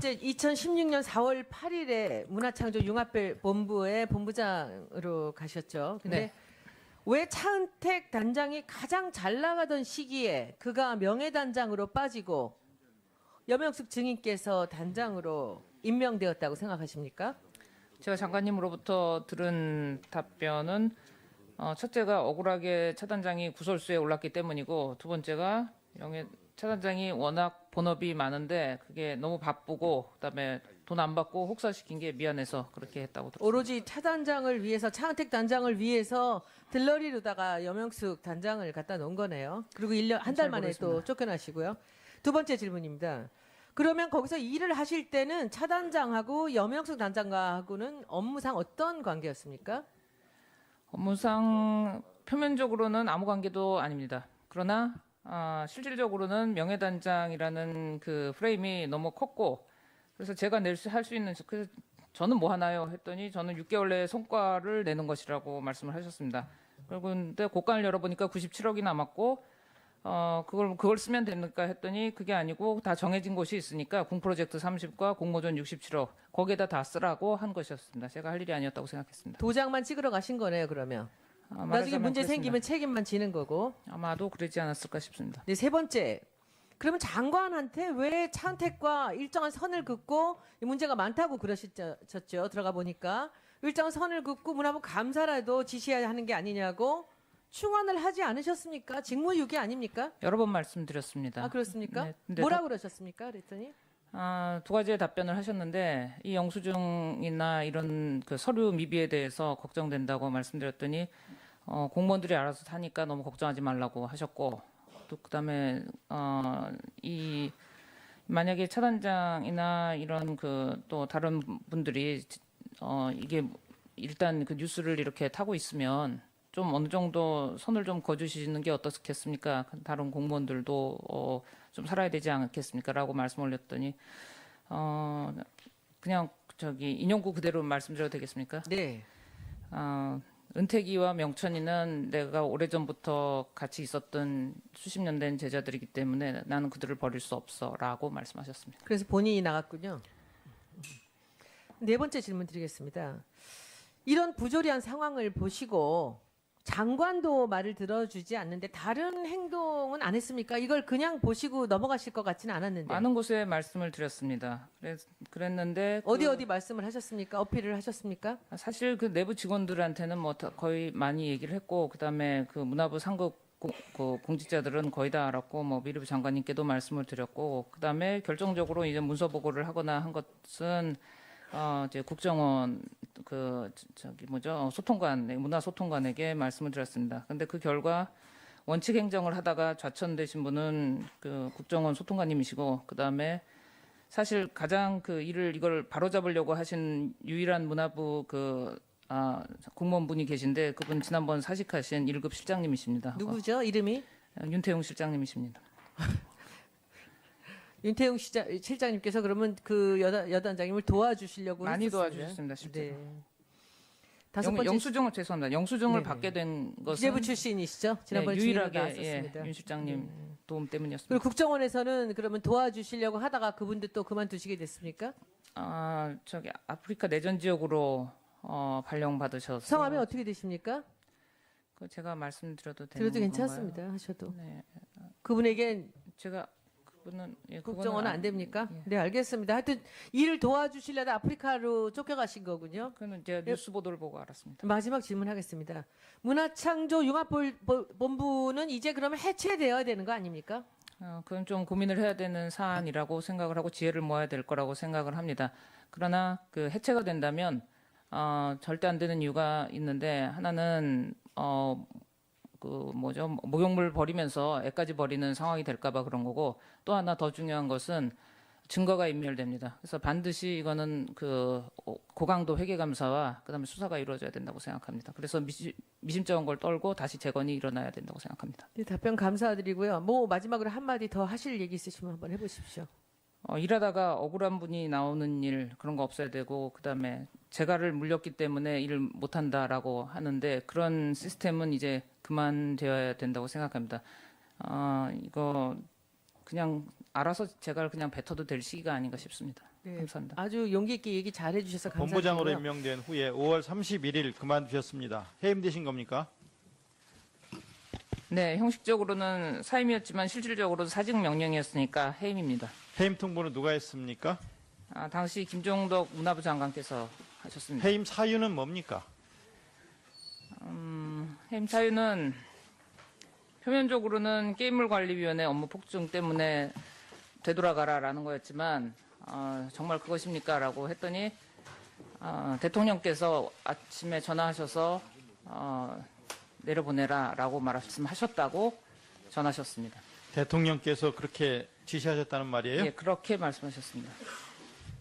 번째, 2016년 4월 8일에 문화창조융합본부의 본부장으로 가셨죠. 근데 네. 왜 차은택 단장이 가장 잘 나가던 시기에 그가 명예단장으로 빠지고 염영숙 증인께서 단장으로 임명되었다고 생각하십니까? 제가 장관님으로부터 들은 답변은 첫째가 억울하게 차 단장이 구설수에 올랐기 때문이고, 두 번째가 차 단장이 워낙 본업이 많은데 그게 너무 바쁘고 그다음에 돈 안 받고 혹사시킨 게 미안해서 그렇게 했다고 들었습니다. 오로지 차 단장을 위해서, 차은택 단장을 위해서 들러리로다가 염영숙 단장을 갖다 놓은 거네요. 그리고 1년, 한 달 잘 만에 또 모르겠습니다. 쫓겨나시고요. 두 번째 질문입니다. 그러면 거기서 일을 하실 때는 차 단장하고 염영숙 단장과하고는 업무상 어떤 관계였습니까? 업무상 표면적으로는 아무 관계도 아닙니다. 그러나 실질적으로는 명예단장이라는 그 프레임이 너무 컸고, 그래서 제가 할 수 있는, 그래서 저는 뭐 하나요? 했더니 저는 6개월 내에 성과를 내는 것이라고 말씀을 하셨습니다. 그리고 근데 고간을 열어보니까 97억이 남았고, 그걸 쓰면 됩니까? 했더니 그게 아니고 다 정해진 곳이 있으니까 궁프로젝트 30과 공모전 67억, 거기에다 다 쓰라고 한 것이었습니다. 제가 할 일이 아니었다고 생각했습니다. 도장만 찍으러 가신 거네요, 그러면. 나중에 말하자면 문제 그렇습니다. 생기면 책임만 지는 거고. 아마도 그러지 않았을까 싶습니다. 네, 세 번째. 그러면 장관한테 왜 차은택과 일정한 선을 긋고 이 문제가 많다고 그러셨죠? 들어가 보니까. 일정한 선을 긋고 문화부 감사라도 지시해야 하는 게 아니냐고 충원을 하지 않으셨습니까? 직무유기 아닙니까? 여러 번 말씀드렸습니다. 아, 그렇습니까? 네, 근데 뭐라고 그러셨습니까? 그랬더니. 두 가지의 답변을 하셨는데, 이 영수증이나 이런 그 서류 미비에 대해서 걱정된다고 말씀드렸더니 공무원들이 알아서 하니까 너무 걱정하지 말라고 하셨고, 또 그다음에 만약에 차단장이나 이런 그 또 다른 분들이 이게 일단 그 뉴스를 이렇게 타고 있으면 좀 어느 정도 선을 좀 거주시는 게 어떻겠습니까? 다른 공무원들도 좀 살아야 되지 않겠습니까?라고 말씀 올렸더니 그냥 인용구 그대로 말씀드려도 되겠습니까? 네. 은택이와 명천이는 내가 오래전부터 같이 있었던 수십 년 된 제자들이기 때문에 나는 그들을 버릴 수 없어라고 말씀하셨습니다. 그래서 본인이 나갔군요. 네 번째 질문 드리겠습니다. 이런 부조리한 상황을 보시고 장관도 말을 들어주지 않는데 다른 행동은 안 했습니까? 이걸 그냥 보시고 넘어가실 것 같지는 않았는데. 많은 곳에 말씀을 드렸습니다. 그랬는데 어디 말씀을 하셨습니까? 어필을 하셨습니까? 사실 그 내부 직원들한테는 뭐 거의 많이 얘기를 했고, 그다음에 그 문화부 상급 그 공직자들은 거의 다 알았고, 뭐 미르부 장관님께도 말씀을 드렸고, 그다음에 결정적으로 이제 문서 보고를 하거나 한 것은 이제 국정원 소통관, 문화소통관에게 말씀을 드렸습니다. 근데 그 결과 원칙 행정을 하다가 좌천되신 분은 그 국정원 소통관님이시고, 그다음에 사실 가장 이걸 바로잡으려고 하신 유일한 문화부 공무원분이 계신데, 그분 지난번 사직하신 1급 실장님이십니다. 누구죠? 이름이? 윤태용 실장님이십니다. 윤태용 실장님께서 그러면 그 여단장님을 도와주시려고 많이 했었습니다. 도와주셨습니다, 실제로. 네. 다섯 번째 영수증을 죄송합니다. 영수증을 네네. 받게 된 것은 기재부 출신이시죠? 지난번에 유일하게 나왔었습니다. 윤 실장님 도움 때문이었습니다. 그리고 국정원에서는 그러면 도와주시려고 하다가 그분도 또 그만두시게 됐습니까? 아프리카 내전 지역으로 발령받으셔서 성함이 어떻게 되십니까? 제가 말씀드려도 되는 들어도 건가요? 괜찮습니다. 하셔도. 네, 그분에겐 제가 그분은 국정원은 안 됩니까? 예. 네, 알겠습니다. 하여튼 일을 도와주시려다 아프리카로 쫓겨가신 거군요. 그는 제가 뉴스 보도를 보고 알았습니다. 마지막 질문하겠습니다. 문화창조융합본부는 이제 그러면 해체되어야 되는 거 아닙니까? 그건 좀 고민을 해야 되는 사안이라고 생각을 하고 지혜를 모아야 될 거라고 생각을 합니다. 그러나 그 해체가 된다면 절대 안 되는 이유가 있는데, 하나는 목욕물 버리면서 애까지 버리는 상황이 될까봐 그런 거고, 또 하나 더 중요한 것은 증거가 인멸됩니다. 그래서 반드시 이거는 고강도 회계감사와 그다음에 수사가 이루어져야 된다고 생각합니다. 그래서 미심쩍은 걸 떨고 다시 재건이 일어나야 된다고 생각합니다. 네, 답변 감사드리고요. 마지막으로 한마디 더 하실 얘기 있으시면 한번 해보십시오. 일하다가 억울한 분이 나오는 일, 그런 거 없어야 되고, 그다음에 재가를 물렸기 때문에 일을 못한다라고 하는데, 그런 시스템은 이제 그만되어야 된다고 생각합니다. 이거 그냥 알아서 재가를 그냥 뱉어도 될 시기가 아닌가 싶습니다. 네, 감사합니다. 아주 용기 있게 얘기 잘 해주셔서 감사드리고요. 본부장으로 임명된 후에 5월 31일 그만두셨습니다. 해임되신 겁니까? 네, 형식적으로는 사임이었지만 실질적으로는 사직 명령이었으니까 해임입니다. 해임 통보는 누가 했습니까? 당시 김종덕 문화부 장관께서 하셨습니다. 해임 사유는 뭡니까? 해임 사유는 표면적으로는 게임물관리위원회 업무 폭증 때문에 되돌아가라라는 거였지만 정말 그것입니까? 라고 했더니 대통령께서 아침에 전화하셔서 내려보내라라고 말씀하셨다고 전하셨습니다. 대통령께서 그렇게 지시하셨다는 말이에요? 예, 그렇게 말씀하셨습니다.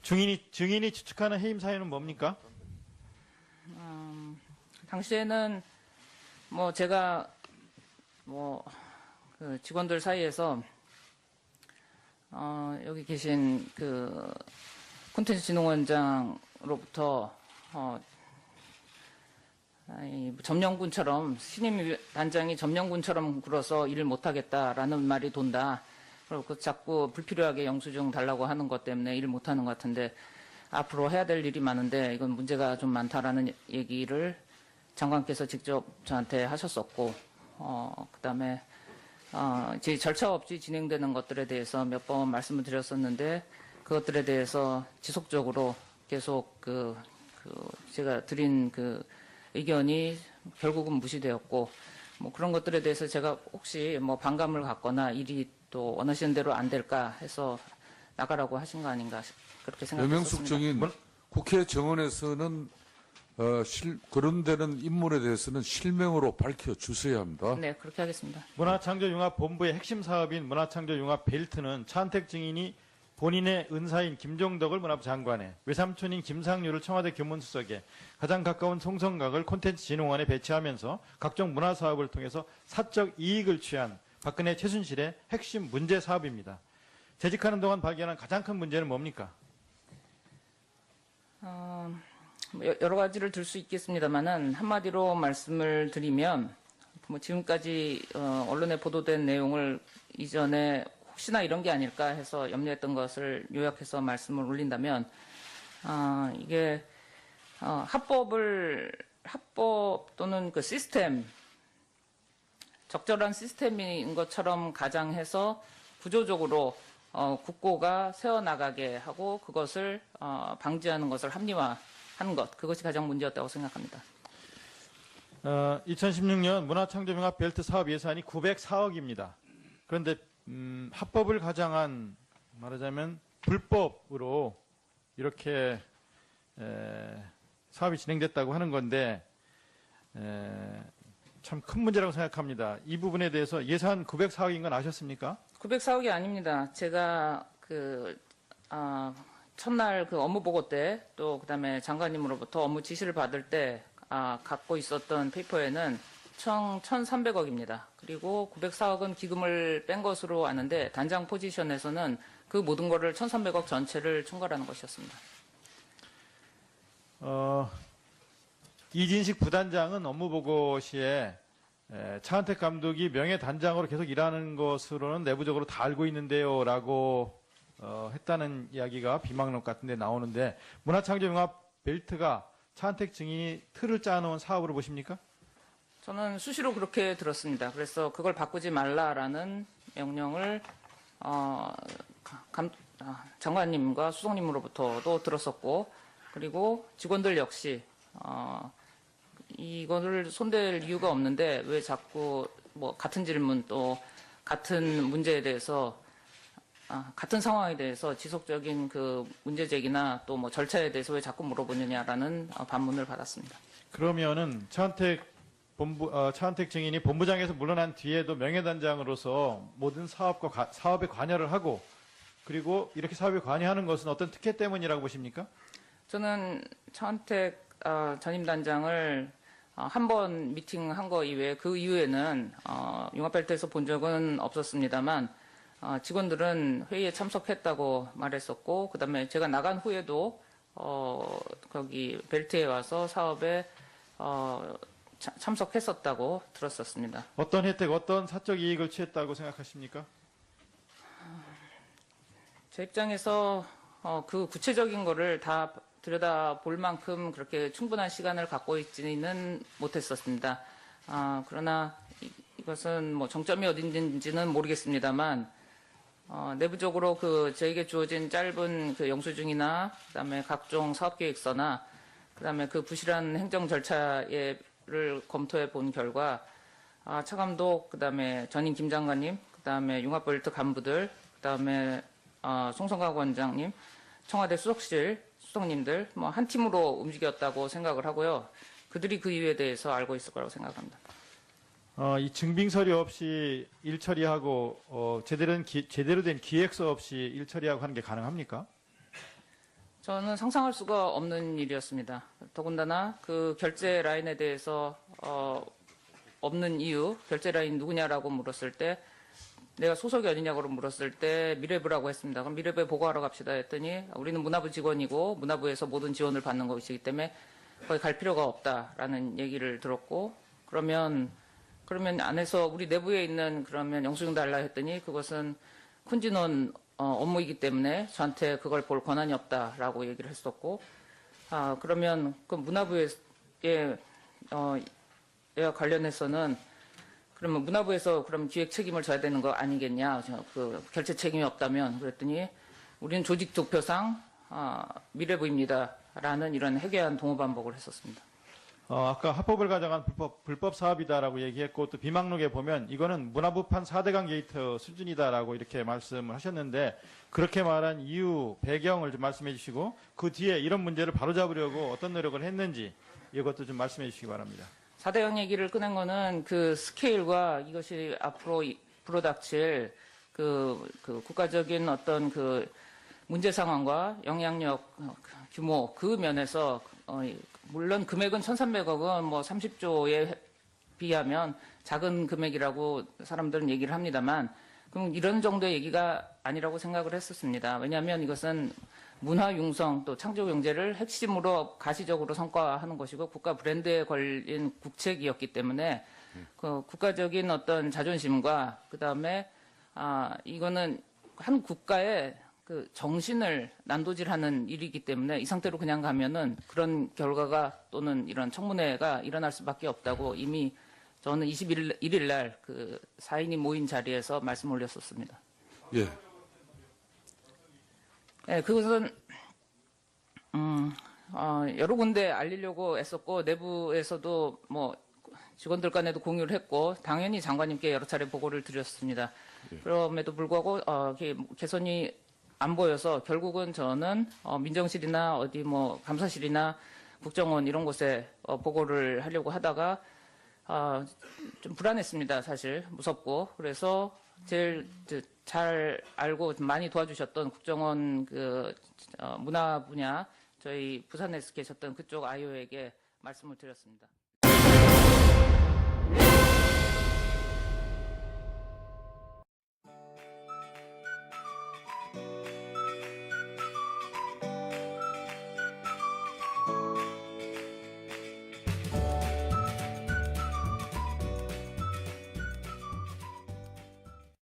증인이 추측하는 해임 사유는 뭡니까? 당시에는 뭐 제가 그 직원들 사이에서 여기 계신 그 콘텐츠진흥원장으로부터 점령군처럼 신임 단장이 점령군처럼 굴어서 일을 못하겠다라는 말이 돈다. 그리고 자꾸 불필요하게 영수증 달라고 하는 것 때문에 일을 못하는 것 같은데 앞으로 해야 될 일이 많은데 이건 문제가 좀 많다라는 얘기를 장관께서 직접 저한테 하셨었고 그다음에 이제 절차 없이 진행되는 것들에 대해서 몇 번 말씀을 드렸었는데 그것들에 대해서 지속적으로 계속 제가 드린 그 의견이 결국은 무시되었고 뭐 그런 것들에 대해서 제가 혹시 뭐 반감을 갖거나 일이 또 원하시는 대로 안 될까 해서 나가라고 하신 거 아닌가 그렇게 생각했습니다. 여명숙 증인, 국회 정원에서는 그런 데는 인물에 대해서는 실명으로 밝혀주셔야 합니다. 네, 그렇게 하겠습니다. 문화창조융합본부의 핵심 사업인 문화창조융합 벨트는 차은택 증인이 본인의 은사인 김종덕을 문화부 장관에, 외삼촌인 김상률을 청와대 교문수석에, 가장 가까운 송성각을 콘텐츠진흥원에 배치하면서 각종 문화사업을 통해서 사적 이익을 취한 박근혜 최순실의 핵심 문제 사업입니다. 재직하는 동안 발견한 가장 큰 문제는 뭡니까? 여러 가지를 들 수 있겠습니다만은 한마디로 말씀을 드리면 뭐 지금까지 언론에 보도된 내용을 이전에 혹시나 이런 게 아닐까 해서 염려했던 것을 요약해서 말씀을 올린다면 이게 합법 또는 그 시스템 적절한 시스템인 것처럼 가장해서 구조적으로 국고가 새어나가게 하고 그것을 방지하는 것을 합리화하는 것 그것이 가장 문제였다고 생각합니다. 2016년 문화창조융합 벨트 사업 예산이 904억입니다. 그런데 합법을 가장한 말하자면 불법으로 이렇게 사업이 진행됐다고 하는 건데 참 큰 문제라고 생각합니다. 이 부분에 대해서 예산 904억인 건 아셨습니까? 904억이 아닙니다. 제가 첫날 그 업무 보고 때 또 그다음에 장관님으로부터 업무 지시를 받을 때 갖고 있었던 페이퍼에는 총 1,300억입니다. 그리고 904억은 기금을 뺀 것으로 아는데 단장 포지션에서는 그 모든 거를 1,300억 전체를 총괄하는 것이었습니다. 이진식 부단장은 업무보고 시에 차은택 감독이 명예단장으로 계속 일하는 것으로는 내부적으로 다 알고 있는데요 라고 했다는 이야기가 비망록 같은 데 나오는데 문화창조융합 벨트가 차은택 증인이 틀을 짜놓은 사업으로 보십니까? 저는 수시로 그렇게 들었습니다. 그래서 그걸 바꾸지 말라라는 명령을 장관님과 수석님으로부터도 들었었고 그리고 직원들 역시 이거를 손댈 이유가 없는데 왜 자꾸 뭐 같은 질문 또 같은 문제에 대해서 같은 상황에 대해서 지속적인 그 문제 제기나 또 뭐 절차에 대해서 왜 자꾸 물어보느냐라는 반문을 받았습니다. 그러면은 차은택 증인이 본부장에서 물러난 뒤에도 명예단장으로서 모든 사업에 관여를 하고 그리고 이렇게 사업에 관여하는 것은 어떤 특혜 때문이라고 보십니까? 저는 차은택 전임 단장을 한 번 미팅한 거 이외에 그 이후에는 융합벨트에서 본 적은 없었습니다만 직원들은 회의에 참석했다고 말했었고 그다음에 제가 나간 후에도 거기 벨트에 와서 사업에 참석했었다고 들었었습니다. 어떤 혜택, 어떤 사적 이익을 취했다고 생각하십니까? 제 입장에서 그 구체적인 거를 다 들여다볼 만큼 그렇게 충분한 시간을 갖고 있지는 못했었습니다. 그러나 이것은 뭐 정점이 어딘지는 모르겠습니다만 내부적으로 저에게 주어진 짧은 그 영수증이나 그다음에 각종 사업계획서나 그다음에 그 부실한 행정 절차를 검토해 본 결과 차감독 그다음에 전임 김 장관님 그다음에 융합벨트 간부들 그다음에 송성각 원장님 청와대 수석실 수석님들 뭐 한 팀으로 움직였다고 생각을 하고요. 그들이 그 이유에 대해서 알고 있을 거라고 생각합니다. 이 증빙 서류 없이 일 처리하고 제대로 된 기획서 없이 일 처리하고 하는 게 가능합니까? 저는 상상할 수가 없는 일이었습니다. 더군다나 그 결제 라인에 대해서 없는 이유, 결제 라인 누구냐라고 물었을 때 내가 소속이 어디냐고 물었을 때 미래부라고 했습니다. 그럼 미래부에 보고하러 갑시다 했더니 우리는 문화부 직원이고 문화부에서 모든 지원을 받는 것이기 때문에 거기 갈 필요가 없다라는 얘기를 들었고 그러면 안에서 우리 내부에 있는 그러면 영수증 달라 했더니 그것은 쿤진원 업무이기 때문에 저한테 그걸 볼 권한이 없다라고 얘기를 했었고 그러면 그 문화부에 관련해서는 그러면 문화부에서 그럼 기획 책임을 져야 되는 거 아니겠냐? 그 결제 책임이 없다면 그랬더니 우리는 조직 도표상 미래부입니다라는 이런 해괴한 동호 반복을 했었습니다. 아까 합법을 가정한 불법 사업이다라고 얘기했고 또 비망록에 보면 이거는 문화부판 4대강 게이트 수준이다라고 이렇게 말씀을 하셨는데 그렇게 말한 이유, 배경을 좀 말씀해 주시고 그 뒤에 이런 문제를 바로잡으려고 어떤 노력을 했는지 이것도 좀 말씀해 주시기 바랍니다. 4대강 얘기를 꺼낸 거는 그 스케일과 이것이 앞으로 불어닥칠 그 국가적인 어떤 그 문제 상황과 영향력 규모 그 면에서 물론 금액은 1,300억은 뭐 30조에 비하면 작은 금액이라고 사람들은 얘기를 합니다만 그럼 이런 정도의 얘기가 아니라고 생각을 했었습니다. 왜냐하면 이것은 문화 융성 또 창조 경제를 핵심으로 가시적으로 성과하는 것이고 국가 브랜드에 걸린 국책이었기 때문에 그 국가적인 어떤 자존심과 그다음에 이거는 한 국가의 그 정신을 난도질하는 일이기 때문에 이 상태로 그냥 가면은 그런 결과가 또는 이런 청문회가 일어날 수밖에 없다고 이미 저는 21일 날 그 4인이 모인 자리에서 말씀 올렸었습니다. 예. 네, 그것은 여러 군데 알리려고 애썼고 내부에서도 뭐 직원들 간에도 공유를 했고 당연히 장관님께 여러 차례 보고를 드렸습니다. 그럼에도 불구하고 개선이 안 보여서 결국은 저는 민정실이나 어디 뭐 감사실이나 국정원 이런 곳에 보고를 하려고 하다가 좀 불안했습니다. 사실 무섭고 그래서 제일 잘 알고 많이 도와주셨던 국정원 문화 분야 저희 부산에 계셨던 그쪽 아이오에게 말씀을 드렸습니다.